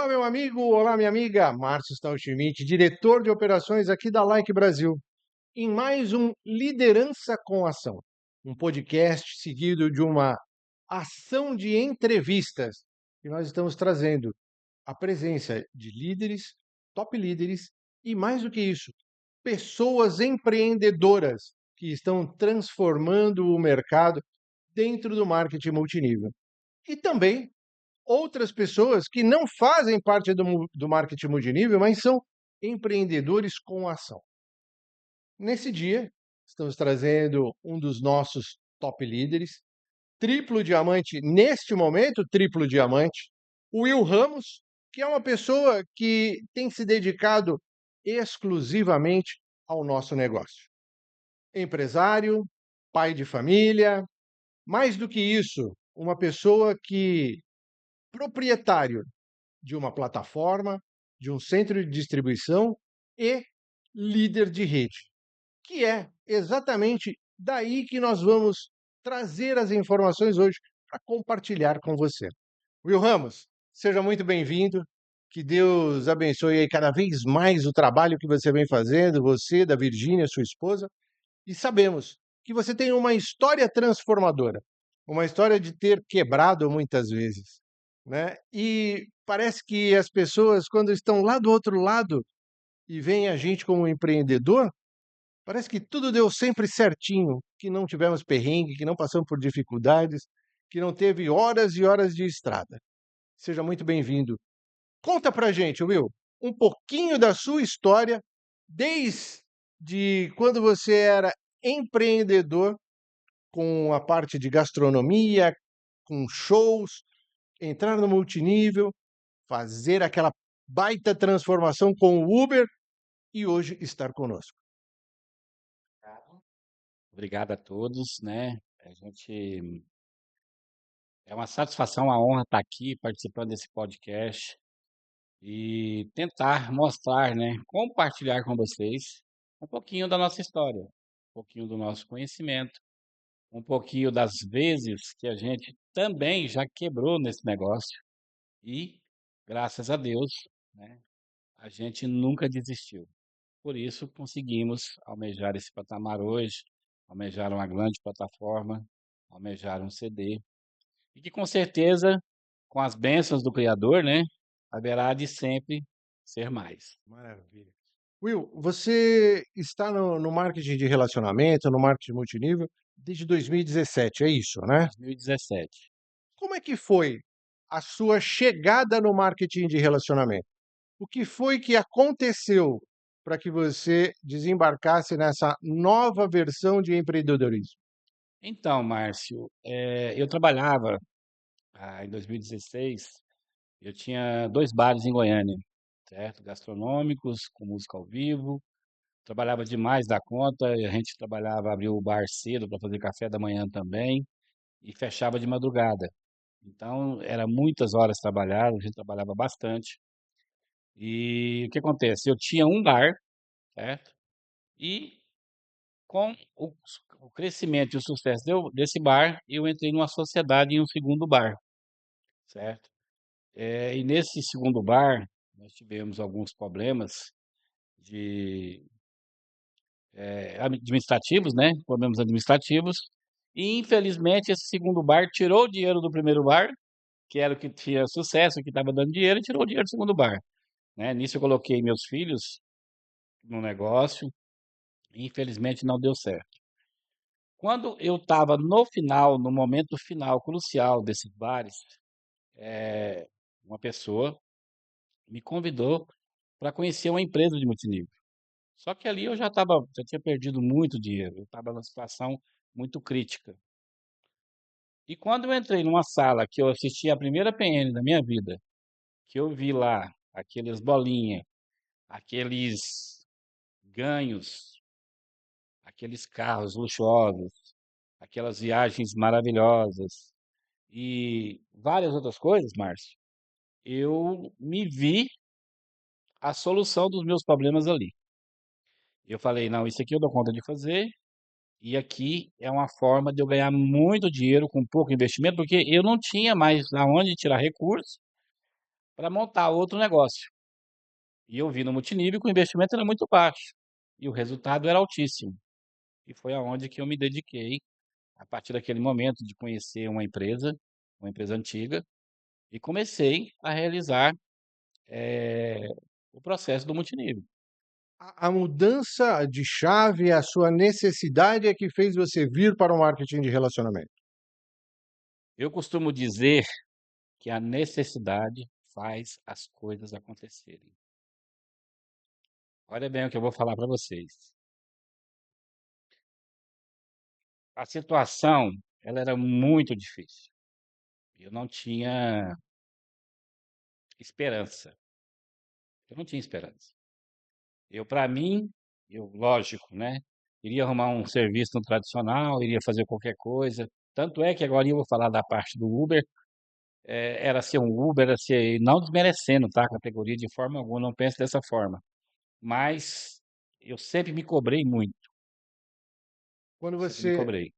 Olá, meu amigo, olá, minha amiga. Márcio Stauschmidt, diretor de operações aqui da Like Brasil, em mais um Liderança com Ação, um podcast seguido de uma ação de entrevistas que nós estamos trazendo a presença de líderes, top líderes e, mais do que isso, pessoas empreendedoras que estão transformando o mercado dentro do marketing multinível. E também outras pessoas que não fazem parte do marketing multinível, mas são empreendedores com ação. Nesse dia, estamos trazendo um dos nossos top líderes, triplo diamante neste momento, triplo diamante, o Will Ramos, que é uma pessoa que tem se dedicado exclusivamente ao nosso negócio. Empresário, pai de família, mais do que isso, uma pessoa que proprietário de uma plataforma, de um centro de distribuição e líder de rede, que é exatamente daí que nós vamos trazer as informações hoje para compartilhar com você. Will Ramos, seja muito bem-vindo. Que Deus abençoe aí cada vez mais o trabalho que você vem fazendo, você, da Virgínia, sua esposa. E sabemos que você tem uma história transformadora, uma história de ter quebrado muitas vezes, né? E parece que as pessoas, quando estão lá do outro lado e veem a gente como empreendedor, parece que tudo deu sempre certinho, que não tivemos perrengue, que não passamos por dificuldades, que não teve horas e horas de estrada. Seja muito bem-vindo. Conta pra gente, Will, um pouquinho da sua história, desde quando você era empreendedor com a parte de gastronomia, com shows, entrar no multinível, fazer aquela baita transformação com o Uber e hoje estar conosco. Obrigado a todos, né? A gente é uma satisfação, uma honra estar aqui participando desse podcast e tentar mostrar, né, compartilhar com vocês um pouquinho da nossa história, um pouquinho do nosso conhecimento, um pouquinho das vezes que a gente também já quebrou nesse negócio e, graças a Deus, né, a gente nunca desistiu. Por isso conseguimos almejar esse patamar hoje, almejar uma grande plataforma, almejar um CD. E que com certeza, com as bênçãos do Criador, né, haverá de sempre ser mais. Maravilha. Will, você está no marketing de relacionamento, no marketing multinível, desde 2017, é isso, né? 2017. Como é que foi a sua chegada no marketing de relacionamento? O que foi que aconteceu para que você desembarcasse nessa nova versão de empreendedorismo? Então, Márcio, eu trabalhava em 2016, eu tinha 2 bares em Goiânia, certo? Gastronômicos, com música ao vivo. Trabalhava demais da conta, e a gente trabalhava, abria o bar cedo para fazer café da manhã também e fechava de madrugada. Então, era muitas horas trabalhadas, a gente trabalhava bastante. E o que acontece? Eu tinha um bar, certo? E com o crescimento e o sucesso desse bar, eu entrei numa sociedade em um segundo bar, certo? E nesse segundo bar, nós tivemos alguns problemas de administrativos, né? Problemas administrativos. E infelizmente esse segundo bar tirou o dinheiro do primeiro bar, que era o que tinha sucesso, que estava dando dinheiro, e tirou o dinheiro do segundo bar, né? Nisso eu coloquei meus filhos no negócio, e infelizmente não deu certo. Quando eu estava no final, no momento final, crucial desses bares, uma pessoa me convidou para conhecer uma empresa de multinível. Só que ali eu já tinha perdido muito dinheiro, eu estava numa situação muito crítica. E quando eu entrei numa sala que eu assisti a primeira PN da minha vida, que eu vi lá aqueles bolinha, aqueles ganhos, aqueles carros luxuosos, aquelas viagens maravilhosas e várias outras coisas, Márcio, eu me vi a solução dos meus problemas ali. Eu falei, não, isso aqui eu dou conta de fazer, e aqui é uma forma de eu ganhar muito dinheiro com pouco investimento, porque eu não tinha mais aonde tirar recursos para montar outro negócio. E eu vi no multinível que o investimento era muito baixo e o resultado era altíssimo. E foi aonde que eu me dediquei, a partir daquele momento de conhecer uma empresa antiga, e comecei a realizar eh, o processo do multinível. A mudança de chave, a sua necessidade é que fez você vir para o marketing de relacionamento. Eu costumo dizer que a necessidade faz as coisas acontecerem. Olha bem o que eu vou falar para vocês. A situação, ela era muito difícil. Eu não tinha esperança. Eu não tinha esperança. Para mim, lógico, né? Iria arrumar um serviço no tradicional, iria fazer qualquer coisa. Tanto é que agora eu vou falar da parte do Uber. Era ser um Uber, era ser, não desmerecendo, tá? A categoria de forma alguma, não pense dessa forma. Mas eu sempre me cobrei muito, Quando sempre me você, cobrei.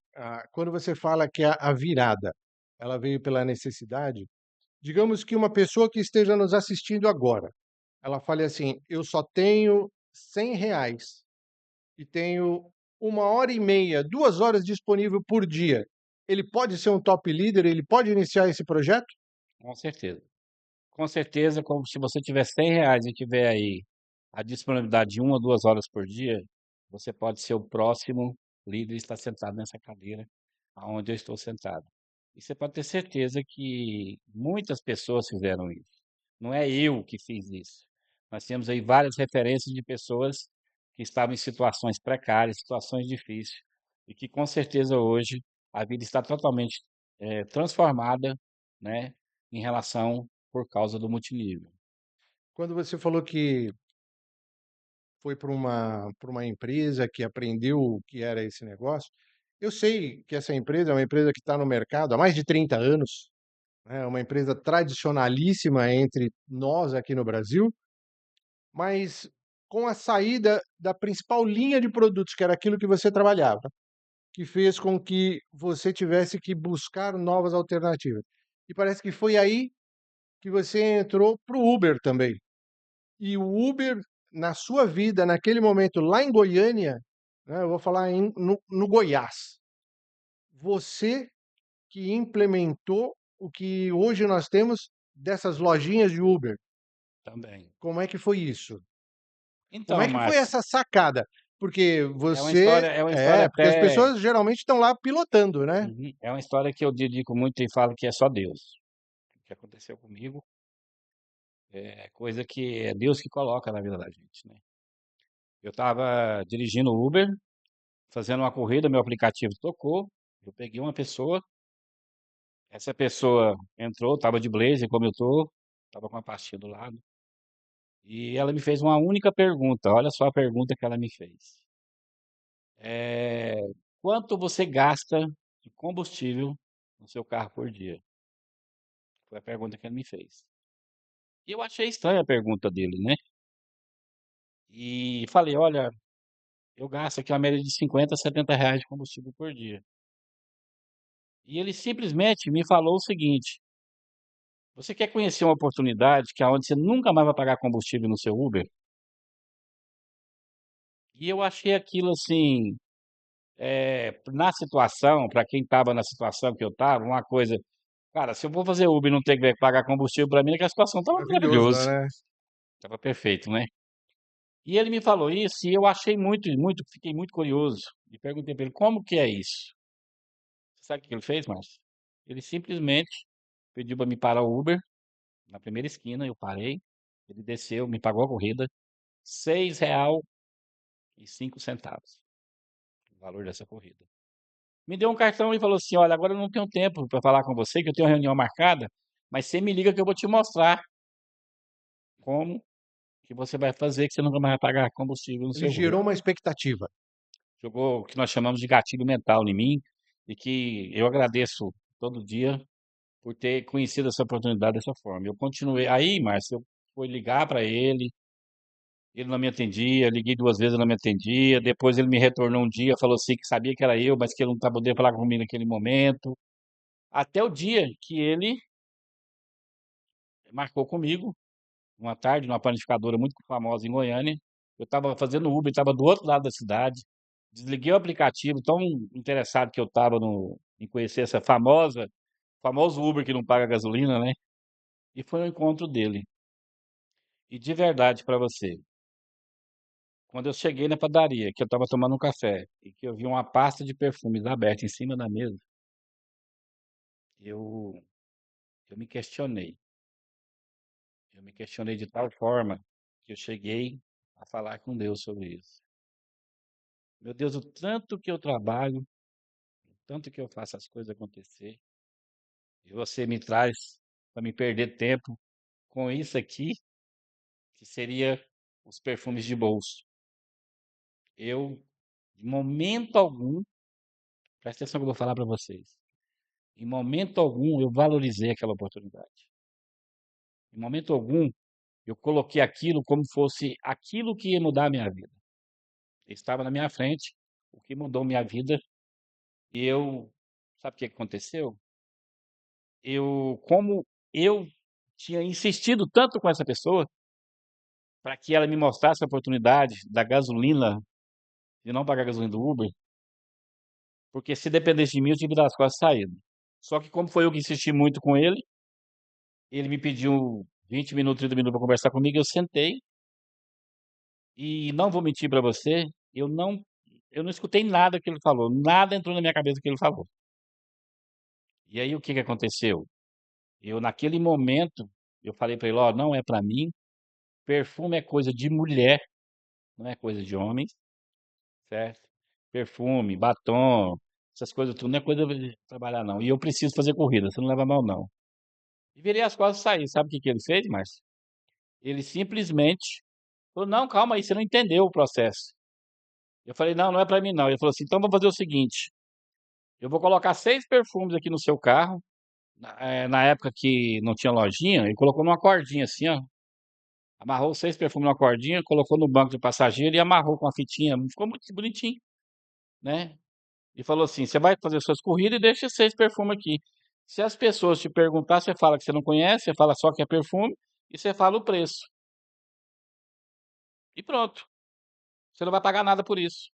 quando você fala que a virada, ela veio pela necessidade, digamos que uma pessoa que esteja nos assistindo agora, ela fale assim: eu só tenho R$ 100 e tenho 1 hora e meia, 2 horas disponível por dia. Ele pode ser um top líder? Ele pode iniciar esse projeto? Com certeza. Com certeza, como se você tiver R$ 100 e tiver aí a disponibilidade de 1 ou 2 horas por dia, você pode ser o próximo líder e estar sentado nessa cadeira aonde eu estou sentado. E você pode ter certeza que muitas pessoas fizeram isso. Não é eu que fiz isso. Nós temos aí várias referências de pessoas que estavam em situações precárias, situações difíceis, e que com certeza hoje a vida está totalmente transformada, né, em relação por causa do multinível. Quando você falou que foi para uma empresa que aprendeu o que era esse negócio, eu sei que essa empresa é uma empresa que está no mercado há mais de 30 anos, né, é uma empresa tradicionalíssima entre nós aqui no Brasil, mas com a saída da principal linha de produtos, que era aquilo que você trabalhava, que fez com que você tivesse que buscar novas alternativas. E parece que foi aí que você entrou para o Uber também. E o Uber, na sua vida, naquele momento, lá em Goiânia, né, eu vou falar no Goiás, você que implementou o que hoje nós temos dessas lojinhas de Uber. Também. Como é que foi isso? Como Então, é que foi Márcio, essa sacada? Porque é uma história porque as até, pessoas geralmente estão lá pilotando, né? uhum, é uma história que eu dedico muito e falo que é só Deus. O que aconteceu comigo é coisa que é Deus que coloca na vida da gente, né? Eu estava dirigindo o Uber, fazendo uma corrida, meu aplicativo tocou, eu peguei uma pessoa, essa pessoa entrou, estava de blazer como eu tô, estava com a pastinha do lado, e ela me fez uma única pergunta, olha só a pergunta que ela me fez. É, quanto você gasta de combustível no seu carro por dia? Foi a pergunta que ele me fez. E eu achei estranha a pergunta dele, né? E falei, olha, eu gasto aqui uma média de 50 a R$ 70 de combustível por dia. E ele simplesmente me falou o seguinte: você quer conhecer uma oportunidade que é onde você nunca mais vai pagar combustível no seu Uber? E eu achei aquilo assim, na situação, para quem estava na situação que eu estava, uma coisa. Cara, se eu vou fazer Uber e não ter que pagar combustível, para mim, é que a situação estava Maravilhoso, maravilhosa. né? Estava perfeito, né? E ele me falou isso e eu achei fiquei muito curioso. E perguntei para ele, como que é isso? Você sabe o que ele fez, Márcio? Ele simplesmente pediu para me parar o Uber na primeira esquina, eu parei. Ele desceu, me pagou a corrida, R$ 6,05, o valor dessa corrida. Me deu um cartão e falou assim: olha, agora eu não tenho tempo para falar com você, que eu tenho uma reunião marcada, mas você me liga que eu vou te mostrar como que você vai fazer, que você nunca mais vai pagar combustível no Ele seu Uber. gerou uma expectativa. Jogou o que nós chamamos de gatilho mental em mim e que eu agradeço todo dia por ter conhecido essa oportunidade dessa forma. Eu continuei. Aí, Márcio, eu fui ligar para ele não me atendia, liguei 2 vezes, ele não me atendia. Depois ele me retornou um dia, falou assim que sabia que era eu, mas que ele não estava podendo falar comigo naquele momento. Até o dia que ele marcou comigo uma tarde, numa panificadora muito famosa em Goiânia. Eu estava fazendo Uber, estava do outro lado da cidade. Desliguei o aplicativo, tão interessado que eu estava em conhecer essa famoso Uber que não paga gasolina, né? E foi ao encontro dele. E de verdade para você, quando eu cheguei na padaria, que eu estava tomando um café e que eu vi uma pasta de perfumes aberta em cima da mesa, eu, eu me questionei. Eu me questionei de tal forma que eu cheguei a falar com Deus sobre isso. Meu Deus, o tanto que eu trabalho, o tanto que eu faço as coisas acontecer, e você me traz para me perder tempo com isso aqui, que seria os perfumes de bolso. Eu, em momento algum, presta atenção que eu vou falar para vocês. Em momento algum eu valorizei aquela oportunidade. Em momento algum eu coloquei aquilo como fosse aquilo que ia mudar a minha vida. Estava na minha frente, o que mudou minha vida, e sabe o que aconteceu? Como eu tinha insistido tanto com essa pessoa para que ela me mostrasse a oportunidade da gasolina, de não pagar a gasolina do Uber, porque se dependesse de mim, eu tinha que dar as costas saídas. Só que como foi eu que insisti muito com ele, ele me pediu 20 minutos, 30 minutos para conversar comigo, eu sentei e não vou mentir para você, eu não escutei nada que ele falou, nada entrou na minha cabeça que ele falou. E aí o que que aconteceu? Naquele momento, eu falei para ele, ó, não é para mim, perfume é coisa de mulher, não é coisa de homem, certo? Perfume, batom, essas coisas tudo não é coisa de trabalhar não. E eu preciso fazer corrida, você não leva mal não. E virei as costas e saí. Sabe o que que ele fez, Márcio? Ele simplesmente falou, não, calma aí, você não entendeu o processo. Eu falei, não, não é para mim não. Ele falou assim, então vamos fazer o seguinte, eu vou colocar 6 perfumes aqui no seu carro. Na época que não tinha lojinha, ele colocou numa cordinha assim, ó. Amarrou 6 perfumes numa cordinha, colocou no banco de passageiro e amarrou com a fitinha. Ficou muito bonitinho, né? E falou assim: você vai fazer suas corridas e deixa 6 perfumes aqui. Se as pessoas te perguntar, você fala que você não conhece, você fala só que é perfume e você fala o preço. E pronto. Você não vai pagar nada por isso.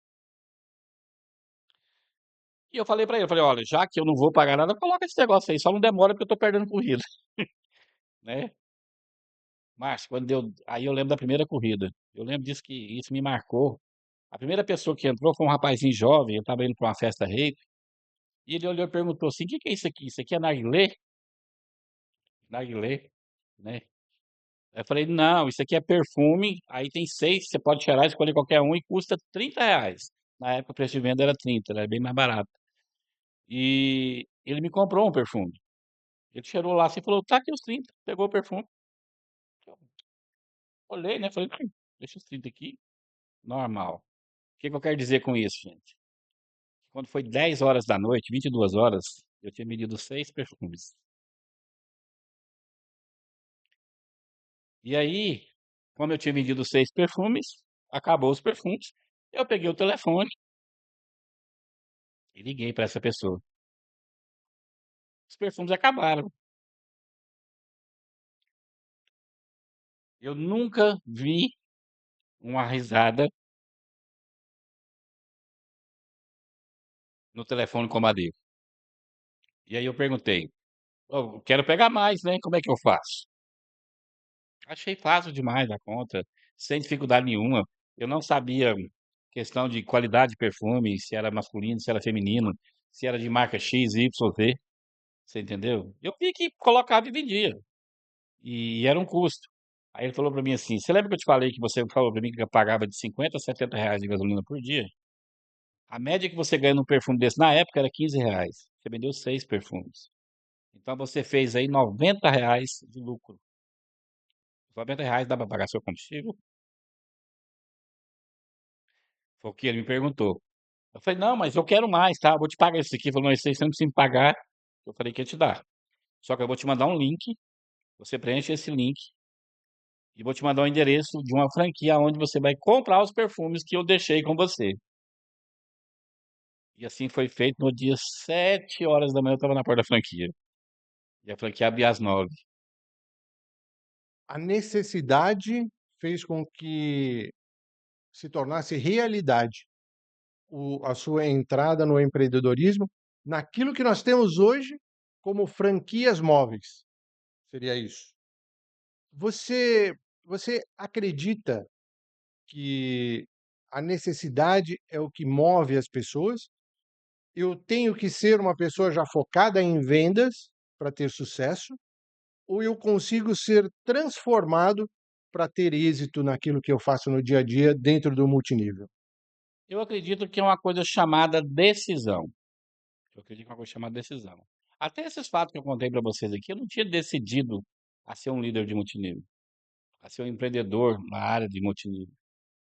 E eu falei pra ele, eu falei, olha, já que eu não vou pagar nada, coloca esse negócio aí, só não demora porque eu tô perdendo corrida, né? Mas aí eu lembro da primeira corrida. Eu lembro disso que isso me marcou. A primeira pessoa que entrou foi um rapazinho jovem, eu estava indo para uma festa rave, e ele olhou e perguntou assim: o que que é isso aqui? Isso aqui é narguilé? Narguilé, né? Aí eu falei: não, isso aqui é perfume, aí tem 6, você pode cheirar, escolher qualquer um e custa R$ 30. Na época o preço de venda era 30, era bem mais barato. E ele me comprou um perfume. Ele cheirou lá assim e falou: tá aqui os 30, pegou o perfume. Eu olhei, né? Falei: deixa os 30 aqui, normal. O que que eu quero dizer com isso, gente? Quando foi 10 horas da noite, 22 horas, eu tinha medido 6 perfumes. E aí, como eu tinha vendido 6 perfumes, acabou os perfumes. Eu peguei o telefone e liguei para essa pessoa. Os perfumes acabaram. Eu nunca vi uma risada no telefone como a dele. E aí eu perguntei: "Ô, quero pegar mais, né? Como é que eu faço?" Achei fácil demais a conta, sem dificuldade nenhuma. Eu não sabia questão de qualidade de perfume, se era masculino, se era feminino, se era de marca X, Y, Z. Você entendeu? Eu vi que colocava e vendia. E era um custo. Aí ele falou pra mim assim: você lembra que eu te falei que você falou pra mim que eu pagava de 50 a R$ 70 de gasolina por dia? A média que você ganha num perfume desse na época era R$ 15. Você vendeu 6 perfumes. Então você fez aí R$ 90 de lucro. R$ 90 dá pra pagar seu combustível? Foi o que ele me perguntou. Eu falei, não, mas eu quero mais, tá? Eu vou te pagar isso aqui. Ele falou, não, isso aí você não precisa me pagar. Eu falei que ia te dar. Só que eu vou te mandar um link. Você preenche esse link e vou te mandar o endereço de uma franquia onde você vai comprar os perfumes que eu deixei com você. E assim foi feito no dia 7 horas da manhã, eu estava na porta da franquia. E a franquia abria às 9. A necessidade fez com que se tornasse realidade a sua entrada no empreendedorismo, naquilo que nós temos hoje como franquias móveis. Seria isso. Você, você acredita que a necessidade é o que move as pessoas? Eu tenho que ser uma pessoa já focada em vendas para ter sucesso? Ou eu consigo ser transformado para ter êxito naquilo que eu faço no dia a dia dentro do multinível? Eu acredito que é uma coisa chamada decisão. Eu acredito que é uma coisa chamada decisão. Até esses fatos que eu contei para vocês aqui, eu não tinha decidido a ser um líder de multinível, a ser um empreendedor na área de multinível.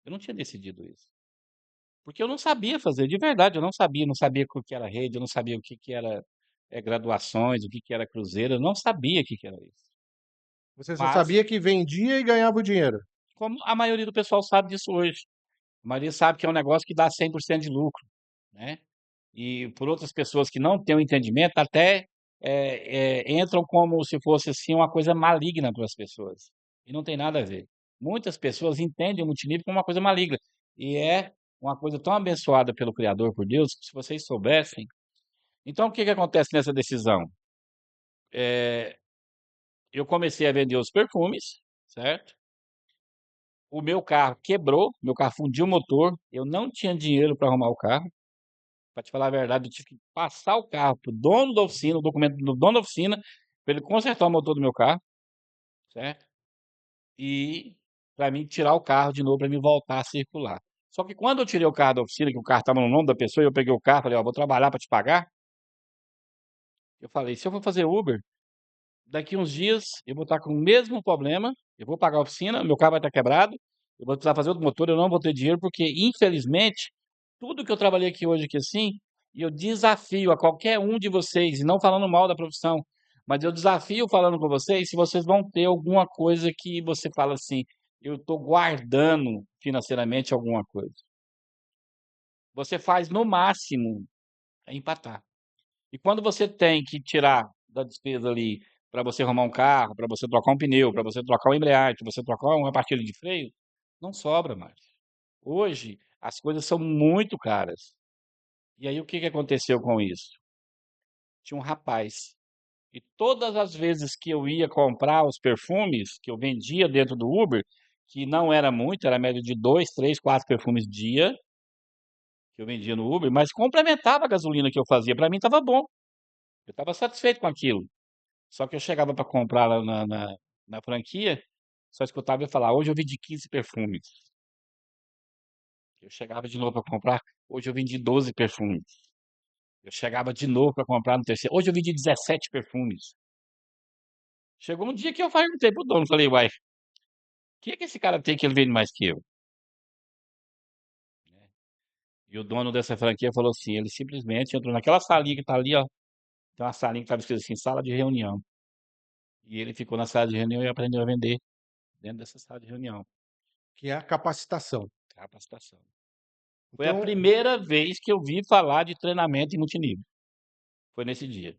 Eu não tinha decidido isso. Porque eu não sabia fazer, de verdade, eu não sabia o que era rede, eu não sabia o que era graduações, o que era cruzeiro, eu não sabia o que era isso. Você só Mas, sabia que vendia e ganhava o dinheiro. como a maioria do pessoal sabe disso hoje, a maioria sabe que é um negócio que dá 100% de lucro, né? E por outras pessoas que não têm o entendimento, até entram como se fosse assim uma coisa maligna para as pessoas. E não tem nada a ver. Muitas pessoas entendem o multinível como uma coisa maligna. E é uma coisa tão abençoada pelo Criador, por Deus, que se vocês soubessem. Então, o que que acontece nessa decisão? Eu comecei a vender os perfumes, certo? O meu carro quebrou, meu carro fundiu o motor, eu não tinha dinheiro para arrumar o carro. Para te falar a verdade, eu tive que passar o carro pro dono da oficina, o documento do dono da oficina, para ele consertar o motor do meu carro, certo? E para mim tirar o carro de novo para me voltar a circular. Só que quando eu tirei o carro da oficina, que o carro estava no nome da pessoa, e eu peguei o carro, falei, ó, vou trabalhar para te pagar. Eu falei, se eu for fazer Uber, daqui uns dias eu vou estar com o mesmo problema, eu vou pagar a oficina, meu carro vai estar quebrado, eu vou precisar fazer outro motor, eu não vou ter dinheiro, porque infelizmente, tudo que eu trabalhei aqui hoje aqui assim, e eu desafio a qualquer um de vocês, e não falando mal da profissão, mas eu desafio falando com vocês, se vocês vão ter alguma coisa que você fala assim, eu estou guardando financeiramente alguma coisa. Você faz no máximo é empatar. E quando você tem que tirar da despesa ali para você arrumar um carro, para você trocar um pneu, para você trocar uma embreagem, para você trocar uma pastilha de freio, não sobra mais. Hoje as coisas são muito caras. E aí o que que aconteceu com isso? Tinha um rapaz e todas as vezes que eu ia comprar os perfumes que eu vendia dentro do Uber, que não era muito, era a média de 2, 3, 4 perfumes dia que eu vendia no Uber, mas complementava a gasolina que eu fazia. Para mim estava bom. Eu estava satisfeito com aquilo. Só que eu chegava para comprar lá na franquia, só escutava eu falar, hoje eu vendi 15 perfumes. Eu chegava de novo para comprar, hoje eu vendi 12 perfumes. Eu chegava de novo para comprar no terceiro, hoje eu vendi 17 perfumes. Chegou um dia que eu perguntei pro dono, falei, uai, o que é que esse cara tem que ele vende mais que eu? E o dono dessa franquia falou assim, ele simplesmente entrou naquela salinha que tá ali, ó, tem uma salinha que estava escrito assim, sala de reunião. E ele ficou na sala de reunião e aprendeu a vender dentro dessa sala de reunião, Que é a capacitação. capacitação. Foi a Então, primeira vez que eu vi falar de treinamento em multinível. Foi nesse dia.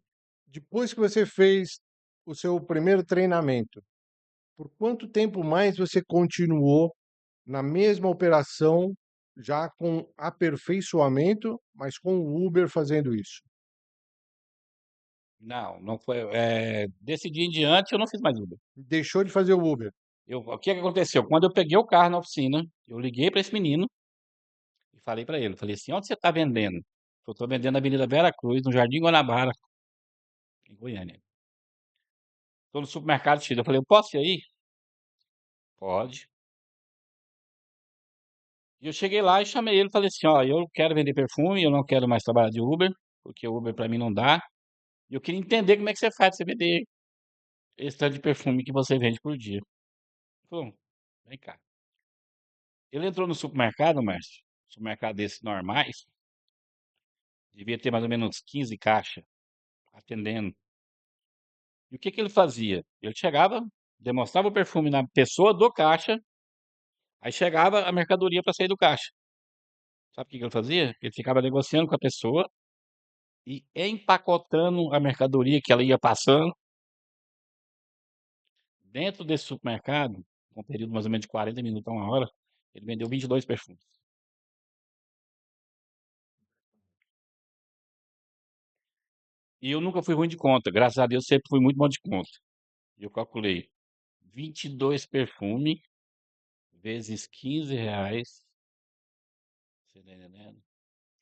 depois que você fez o seu primeiro treinamento, por quanto tempo mais você continuou na mesma operação, já com aperfeiçoamento, mas com o Uber fazendo isso? Não, não foi. Desse dia em diante eu não fiz mais Uber. Deixou de fazer o Uber. O que que aconteceu? Quando eu peguei o carro na oficina, eu liguei para esse menino e falei para ele, falei assim, onde você está vendendo? Eu estou vendendo na Avenida Vera Cruz, no Jardim Guanabara, em Goiânia. Estou no supermercado X. Eu falei, eu posso ir aí? Pode. E eu cheguei lá e chamei ele e falei assim, ó, eu quero vender perfume, eu não quero mais trabalhar de Uber, porque o Uber para mim não dá. E eu queria entender como é que você faz para você vender esse tanto de perfume que você vende por dia. Ele falou, vem cá. Ele entrou no supermercado, Márcio, supermercado desses normais, devia ter mais ou menos 15 caixas atendendo. E o que que ele fazia? Ele chegava, demonstrava o perfume na pessoa do caixa, aí chegava a mercadoria para sair do caixa. Sabe o que que ele fazia? Ele ficava negociando com a pessoa e empacotando a mercadoria que ela ia passando Dentro desse supermercado, com um período mais ou menos de 40 minutos a 1 hora, ele vendeu 22 perfumes. E eu nunca fui ruim de conta, graças a Deus sempre fui muito bom de conta. E eu calculei 22 perfumes vezes R$ 15, você tá entendendo?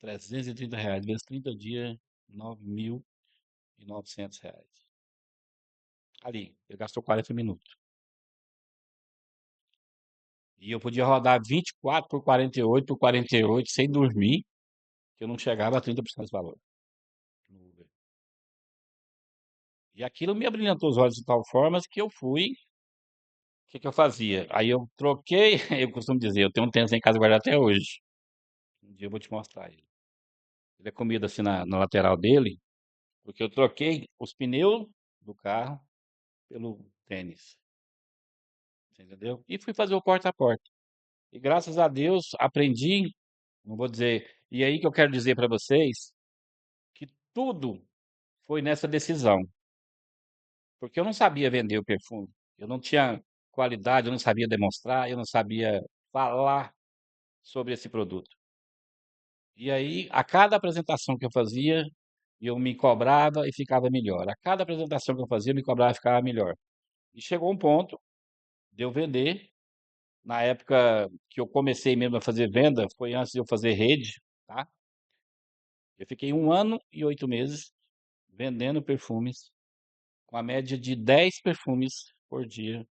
R$ 330 vezes 30 dias, R$ 9.900. Ali, ele gastou 40 minutos. E eu podia rodar 24 por 48 por 48 sem dormir, que eu não chegava a 30% desse valor no Uber. E aquilo me abrilhantou os olhos de tal forma que eu fui. O que que eu fazia? Aí eu troquei, eu costumo dizer, eu tenho um tênis em casa guardado até hoje. Um dia eu vou te mostrar ele. Ele é comido assim na lateral dele, porque eu troquei os pneus do carro pelo tênis. Você entendeu? E fui fazer o porta a porta. E graças a Deus aprendi, não vou dizer, e aí que eu quero dizer para vocês que tudo foi nessa decisão, porque eu não sabia vender o perfume, eu não tinha qualidade, eu não sabia demonstrar, eu não sabia falar sobre esse produto. E aí, a cada apresentação que eu fazia, eu me cobrava e ficava melhor. A cada apresentação que eu fazia, eu me cobrava e ficava melhor. E chegou um ponto de eu vender. Na época que eu comecei mesmo a fazer venda, foi antes de eu fazer rede, tá? Eu fiquei 1 ano e 8 meses vendendo perfumes, com a média de 10 perfumes por dia,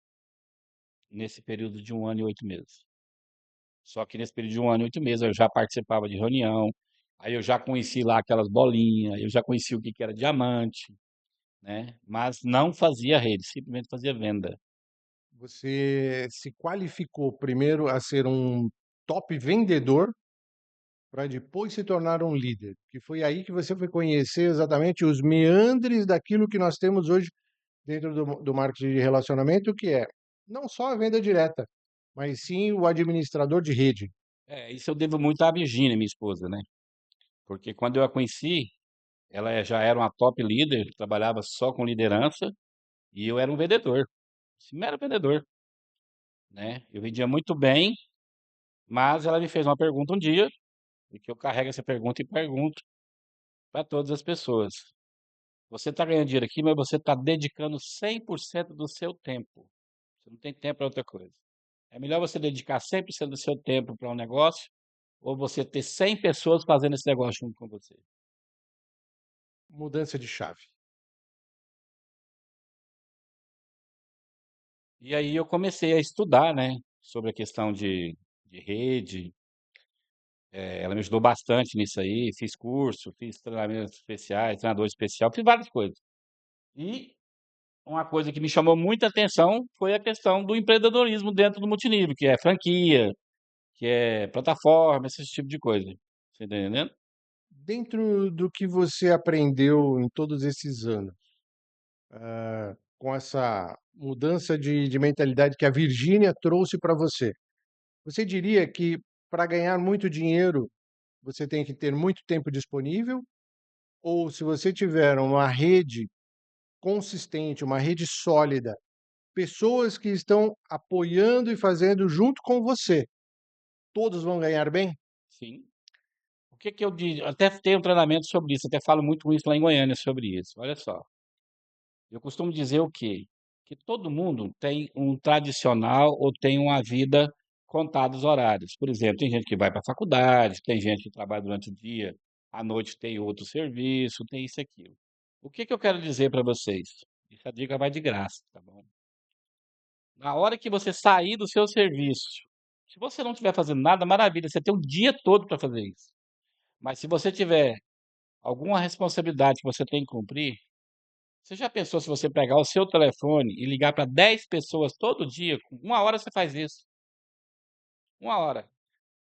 nesse período de 1 ano e 8 meses. Só que nesse período de 1 ano e 8 meses eu já participava de reunião, aí eu já conheci lá aquelas bolinhas, eu já conheci o que que era diamante, né? Mas não fazia rede, simplesmente fazia venda. Você se qualificou primeiro a ser um top vendedor para depois se tornar um líder, que foi aí que você foi conhecer exatamente os meandres daquilo que nós temos hoje dentro do marketing de relacionamento, que é não só a venda direta, mas sim o administrador de rede. Isso eu devo muito à Virgínia, minha esposa, né? Porque quando eu a conheci, ela já era uma top líder, trabalhava só com liderança, e eu era um vendedor, mero vendedor, né? Eu vendia muito bem, mas ela me fez uma pergunta um dia, e que eu carrego essa pergunta e pergunto para todas as pessoas. Você está ganhando dinheiro aqui, mas você está dedicando 100% do seu tempo. Você não tem tempo para outra coisa. É melhor você dedicar 100% do seu tempo para um negócio ou você ter 100 pessoas fazendo esse negócio junto com você. Mudança de chave. E aí eu comecei a estudar, né, sobre a questão de rede. Ela me ajudou bastante nisso aí. Fiz curso, fiz treinamentos especiais, treinador especial, fiz várias coisas. E uma coisa que me chamou muita atenção foi a questão do empreendedorismo dentro do multinível, que é franquia, que é plataforma, esse tipo de coisa. Você tá entendendo? Dentro do que você aprendeu em todos esses anos, com essa mudança de mentalidade que a Virgínia trouxe para você, você diria que para ganhar muito dinheiro você tem que ter muito tempo disponível? Ou se você tiver uma rede consistente, uma rede sólida, pessoas que estão apoiando e fazendo junto com você, todos vão ganhar bem? Sim. O que que eu digo? Até tenho um treinamento sobre isso, até falo muito isso lá em Goiânia sobre isso. Olha só, eu costumo dizer o quê? Que todo mundo tem um tradicional ou tem uma vida contada os horários. Por exemplo, tem gente que vai para a faculdade, tem gente que trabalha durante o dia, à noite tem outro serviço, tem isso e aquilo. O que que eu quero dizer para vocês? Essa dica vai de graça, tá bom? Na hora que você sair do seu serviço, se você não estiver fazendo nada, maravilha, você tem o dia todo para fazer isso. Mas se você tiver alguma responsabilidade que você tem que cumprir, você já pensou se você pegar o seu telefone e ligar para 10 pessoas todo dia? Com 1 hora você faz isso. 1 hora.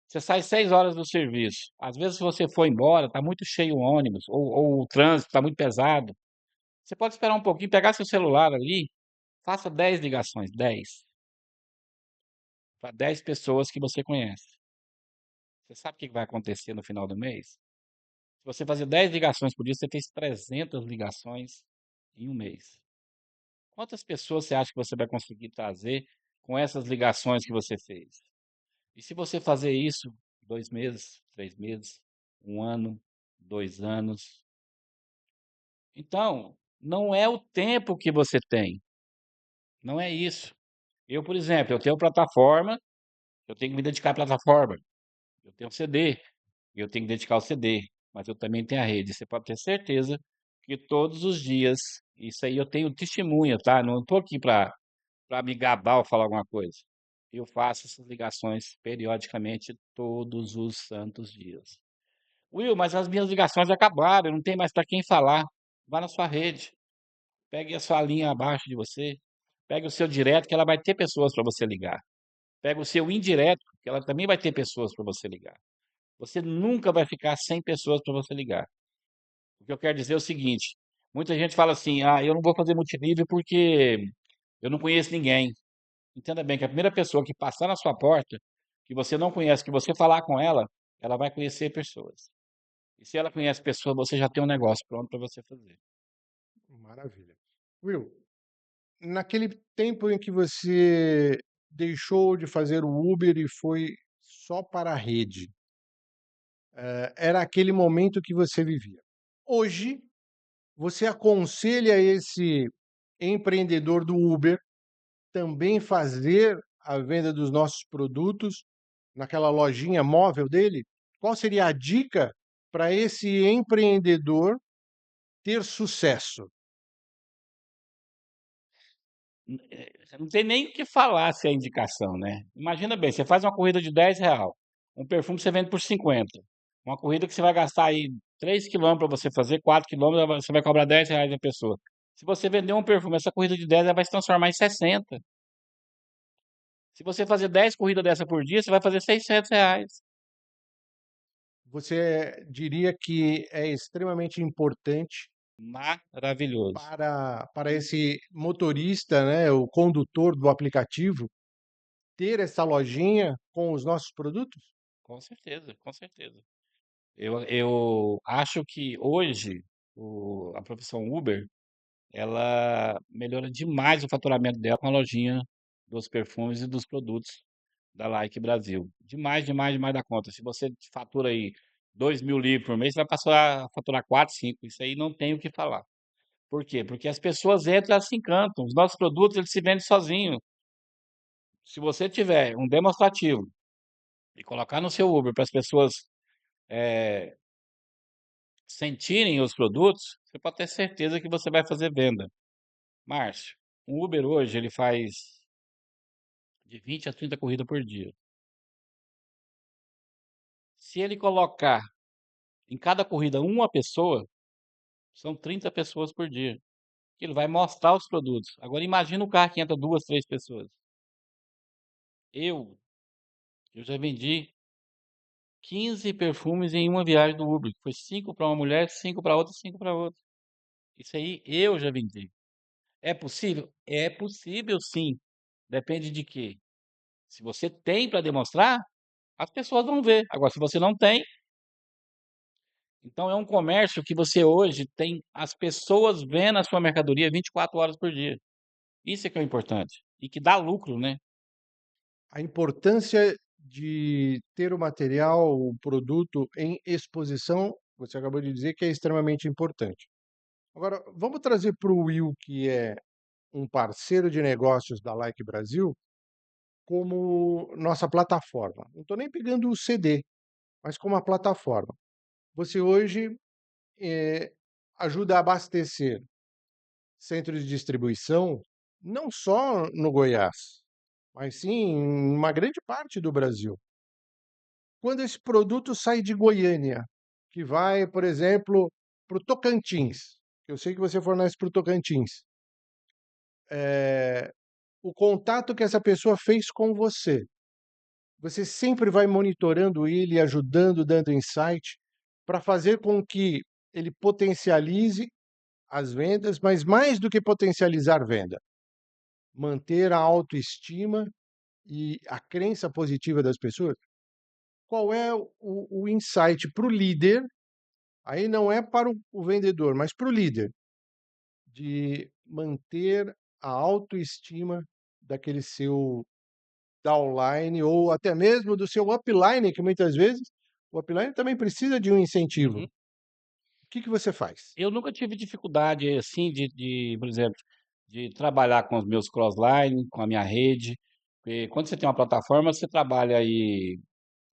Você sai 6 horas do serviço. Às vezes, se você for embora, está muito cheio o ônibus, ou o trânsito está muito pesado. Você pode esperar um pouquinho, pegar seu celular ali, faça 10 ligações, 10, para 10 pessoas que você conhece. Você sabe o que vai acontecer no final do mês? Se você fazer 10 ligações por dia, você fez 300 ligações em um mês. Quantas pessoas você acha que você vai conseguir trazer com essas ligações que você fez? E se você fazer isso 2 meses, 3 meses, 1 ano, 2 anos, então, não é o tempo que você tem, não é isso. Eu, por exemplo, eu tenho plataforma, eu tenho que me dedicar à plataforma. Eu tenho CD, eu tenho que dedicar o CD, mas eu também tenho a rede. Você pode ter certeza que todos os dias, isso aí eu tenho testemunha, tá? Não estou aqui para me gabar ou falar alguma coisa. Eu faço essas ligações periodicamente todos os santos dias. Will, mas as minhas ligações acabaram, eu não tenho mais para quem falar. Vá na sua rede, pegue a sua linha abaixo de você, pegue o seu direto, que ela vai ter pessoas para você ligar. Pega o seu indireto, que ela também vai ter pessoas para você ligar. Você nunca vai ficar sem pessoas para você ligar. O que eu quero dizer é o seguinte: muita gente fala assim, eu não vou fazer multinível porque eu não conheço ninguém. Entenda bem que a primeira pessoa que passar na sua porta, que você não conhece, que você falar com ela, ela vai conhecer pessoas. E se ela conhece pessoas, você já tem um negócio pronto para você fazer. Maravilha. Will, naquele tempo em que você deixou de fazer o Uber e foi só para a rede, era aquele momento que você vivia. Hoje, você aconselha esse empreendedor do Uber também fazer a venda dos nossos produtos naquela lojinha móvel dele? Qual seria a dica para esse empreendedor ter sucesso? Você não tem nem o que falar se é indicação, né? Imagina bem, você faz uma corrida de R$ 10, um perfume você vende por 50. Uma corrida que você vai gastar aí 3 quilômetros para você fazer, 4 quilômetros, você vai cobrar R$ 10 a pessoa. Se você vender um perfume, essa corrida de 10 ela vai se transformar em 60. Se você fazer 10 corridas dessa por dia, você vai fazer R$ 600. Você diria que é extremamente importante Maravilhoso. para esse motorista, né, o condutor do aplicativo, ter essa lojinha com os nossos produtos? Com certeza, com certeza. Eu acho que hoje a profissão Uber ela melhora demais o faturamento dela com a lojinha dos perfumes e dos produtos da Like Brasil. Demais, demais, demais da conta. Se você fatura aí 2.000 livros por mês, você vai passar a faturar 4, 5. Isso aí não tem o que falar. Por quê? Porque as pessoas entram e elas se encantam. Os nossos produtos, eles se vendem sozinhos. Se você tiver um demonstrativo e colocar no seu Uber para as pessoas sentirem os produtos, você pode ter certeza que você vai fazer venda. Márcio, um Uber hoje, ele faz de 20 a 30 corridas por dia. Se ele colocar em cada corrida uma pessoa, são 30 pessoas por dia. Ele vai mostrar os produtos. Agora imagina um carro que entra 2, 3 pessoas. Eu, eu já vendi 15 perfumes em uma viagem do Uber. Foi 5 para uma mulher, 5 para outra, 5 para outra. Isso aí eu já vendi. É possível? É possível sim. Depende de quê? Se você tem para demonstrar, as pessoas vão ver. Agora, se você não tem, então é um comércio que você hoje tem as pessoas vendo a sua mercadoria 24 horas por dia. Isso é que é o importante. E que dá lucro, né? A importância de ter o material, o produto em exposição, você acabou de dizer que é extremamente importante. Agora, vamos trazer para o Will, que é um parceiro de negócios da Like Brasil, como nossa plataforma. Não estou nem pegando o CD, mas como a plataforma. Você hoje eh, ajuda a abastecer centros de distribuição, não só no Goiás, mas sim em uma grande parte do Brasil. Quando esse produto sai de Goiânia, que vai, por exemplo, para o Tocantins, eu sei que você fornece para o Tocantins, o contato que essa pessoa fez com você, você sempre vai monitorando ele, ajudando, dando insight, para fazer com que ele potencialize as vendas, mas mais do que potencializar venda, manter a autoestima e a crença positiva das pessoas. Qual é o insight para o líder? Aí não é para o vendedor, mas para o líder, de manter a autoestima daquele seu downline ou até mesmo do seu upline, que muitas vezes o upline também precisa de um incentivo. Uhum. O que que você faz? Eu nunca tive dificuldade, assim, por exemplo, de trabalhar com os meus crossline, com a minha rede, porque quando você tem uma plataforma, você trabalha aí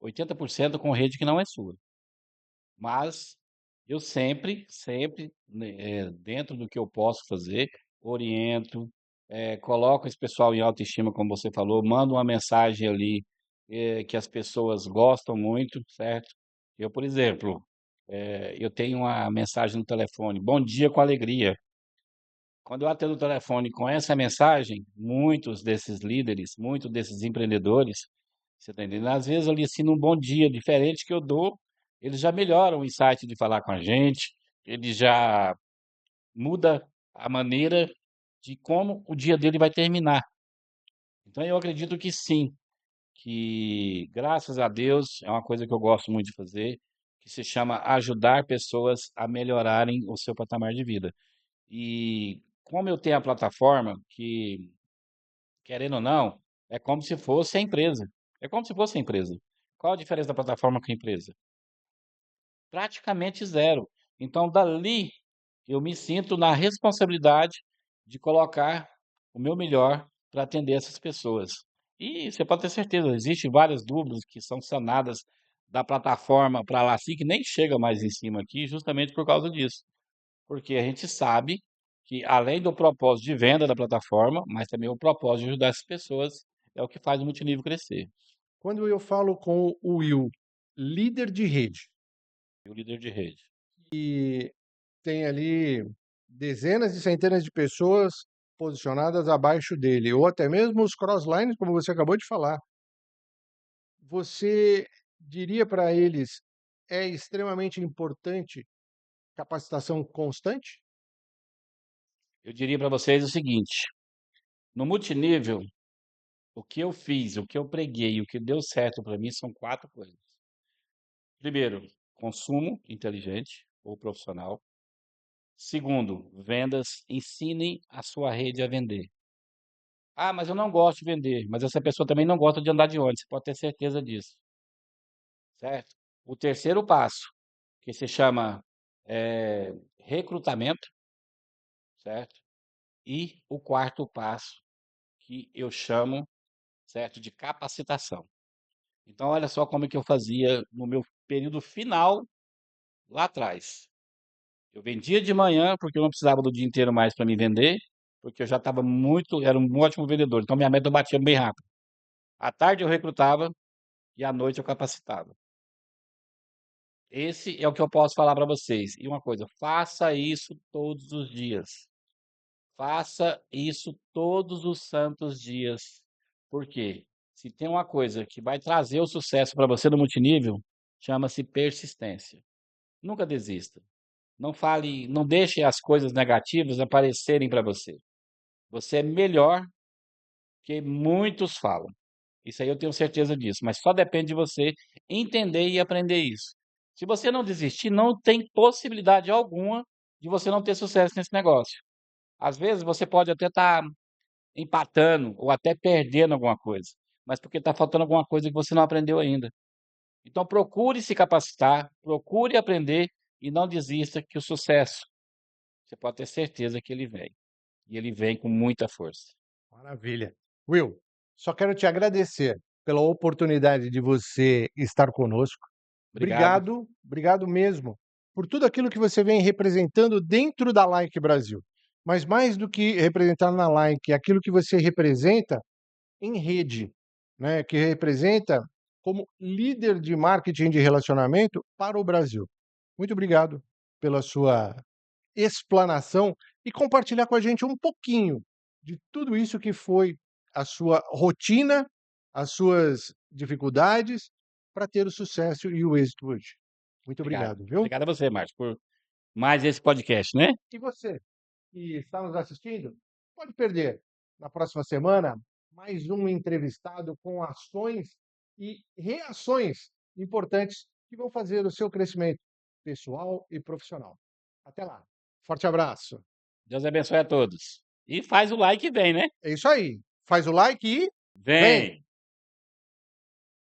80% com rede que não é sua. Mas eu sempre, né, dentro do que eu posso fazer, oriento, coloco esse pessoal em autoestima, como você falou, mando uma mensagem ali, que as pessoas gostam muito, certo? Eu, por exemplo, eu tenho uma mensagem no telefone: "Bom dia com alegria". Quando eu atendo o telefone com essa mensagem, muitos desses líderes, muitos desses empreendedores, você está entendendo? Às vezes ali assim num bom dia diferente que eu dou, eles já melhoram o insight de falar com a gente, ele já muda a maneira de como o dia dele vai terminar. Então eu acredito que sim, que graças a Deus é uma coisa que eu gosto muito de fazer, que se chama ajudar pessoas a melhorarem o seu patamar de vida. E como eu tenho a plataforma que, querendo ou não, é como se fosse a empresa. É como se fosse a empresa. Qual a diferença da plataforma com a empresa? Praticamente zero. Então, dali, eu me sinto na responsabilidade de colocar o meu melhor para atender essas pessoas. E você pode ter certeza, existem várias dúvidas que são sanadas da plataforma para lá, assim, que nem chega mais em cima aqui, justamente por causa disso. Porque a gente sabe que, além do propósito de venda da plataforma, mas também o propósito de ajudar essas pessoas, é o que faz o multinível crescer. Quando eu falo com o Will, líder de rede, E o líder de rede. e tem ali dezenas e centenas de pessoas posicionadas abaixo dele, ou até mesmo os crosslines, como você acabou de falar, você diria para eles, é extremamente importante capacitação constante? Eu diria para vocês o seguinte: no multinível, o que eu fiz, o que eu preguei, o que deu certo para mim são quatro coisas. Primeiro, consumo inteligente ou profissional. Segundo, vendas. Ensinem a sua rede a vender. Ah, mas eu não gosto de vender. Mas essa pessoa também não gosta de andar de ônibus. Você pode ter certeza disso, certo? O terceiro passo, que se chama recrutamento, certo? E o quarto passo, que eu chamo, certo, de capacitação. Então, olha só como é que eu fazia no meu período final lá atrás. Eu vendia de manhã porque eu não precisava do dia inteiro mais para me vender, porque eu já estava muito, era um ótimo vendedor. Então, minha meta eu batia bem rápido. À tarde eu recrutava e à noite eu capacitava. Esse é o que eu posso falar para vocês. E uma coisa, faça isso todos os dias. Faça isso todos os santos dias. Por quê? Se tem uma coisa que vai trazer o sucesso para você no multinível, chama-se persistência. Nunca desista. Não fale, não deixe as coisas negativas aparecerem para você. Você é melhor que muitos falam. Isso aí eu tenho certeza disso, mas só depende de você entender e aprender isso. Se você não desistir, não tem possibilidade alguma de você não ter sucesso nesse negócio. Às vezes você pode até estar empatando ou até perdendo alguma coisa, mas porque está faltando alguma coisa que você não aprendeu ainda. Então procure se capacitar, procure aprender e não desista que o sucesso, você pode ter certeza que ele vem. E ele vem com muita força. Maravilha. Will, só quero te agradecer pela oportunidade de você estar conosco. Obrigado. Obrigado, obrigado mesmo por tudo aquilo que você vem representando dentro da Like Brasil. Mas mais do que representar na Like, aquilo que você representa em rede, né, que representa como líder de marketing de relacionamento para o Brasil. Muito obrigado pela sua explanação e compartilhar com a gente um pouquinho de tudo isso que foi a sua rotina, as suas dificuldades para ter o sucesso e o êxito hoje. Muito Obrigado. obrigado, viu? Obrigado a você, Márcio, por mais esse podcast, né? E você que está nos assistindo, pode perder na próxima semana mais um entrevistado com ações e reações importantes que vão fazer o seu crescimento pessoal e profissional. Até lá. Forte abraço. Deus abençoe a todos. E faz o like e vem, né? É isso aí. Faz o like e vem! Vem!